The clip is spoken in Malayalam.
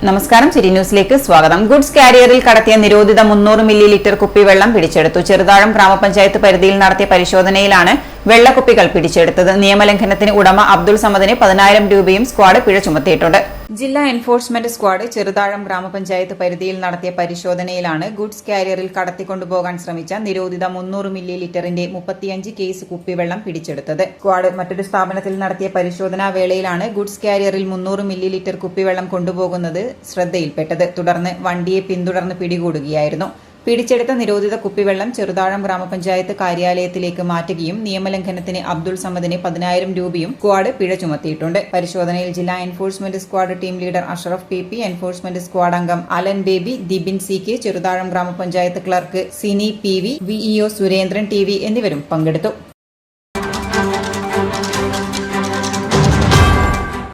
നമസ്കാരം. സിറ്റി ന്യൂസിലേക്ക് സ്വാഗതം. ഗുഡ്സ് കാരിയറിൽ കടത്തിയ നിരോധിത 300 മില്ലി ലിറ്റർ കുപ്പിവെള്ളം പിടിച്ചെടുത്തു. ചെറുതാഴം ഗ്രാമപഞ്ചായത്ത് പരിധിയിൽ നടത്തിയ പരിശോധനയിലാണ് വെള്ളക്കുപ്പികൾ പിടിച്ചെടുത്തത്. നിയമലംഘനത്തിന് ഉടമ അബ്ദുൾ സമദിന് 10,000 രൂപയും സ്ക്വാഡ് പിഴ ചുമത്തിയിട്ടുണ്ട്. ജില്ലാ എൻഫോഴ്സ്മെന്റ് സ്ക്വാഡ് ചെറുതാഴം ഗ്രാമപഞ്ചായത്ത് പരിധിയിൽ നടത്തിയ പരിശോധനയിലാണ് ഗുഡ്സ് കാരിയറിൽ കടത്തിക്കൊണ്ടുപോകാൻ ശ്രമിച്ച നിരോധിത 300 മില്ലി ലിറ്ററിന്റെ 35 കേസ് കുപ്പിവെള്ളം പിടിച്ചെടുത്തത്. സ്ക്വാഡ് മറ്റൊരു സ്ഥാപനത്തിൽ നടത്തിയ പരിശോധനാ വേളയിലാണ് ഗുഡ്സ് കാരിയറിൽ 300 മില്ലി ലിറ്റർ കുപ്പിവെള്ളം കൊണ്ടുപോകുന്നത് ശ്രദ്ധയിൽപ്പെട്ടത്. തുടർന്ന് വണ്ടിയെ പിന്തുടർന്ന് പിടികൂടുകയായിരുന്നു. പിടിച്ചെടുത്ത നിരോധിത കുപ്പിവെള്ളം ചെറുതാഴം ഗ്രാമപഞ്ചായത്ത് കാര്യാലയത്തിലേക്ക് മാറ്റുകയും നിയമലംഘനത്തിന് അബ്ദുൾ സമദിന് 10,000 രൂപയും സ്ക്വാഡ് പിഴ ചുമത്തിയിട്ടുണ്ട്. പരിശോധനയിൽ ജില്ലാ enforcement squad team leader Ashraf PP, enforcement squad അംഗം അലൻ ബേബി, ദിബിൻ CK, ചെറുതാഴം ഗ്രാമപഞ്ചായത്ത് clerk Sini PV, VEO Surendran TV എന്നിവരും പങ്കെടുത്തു.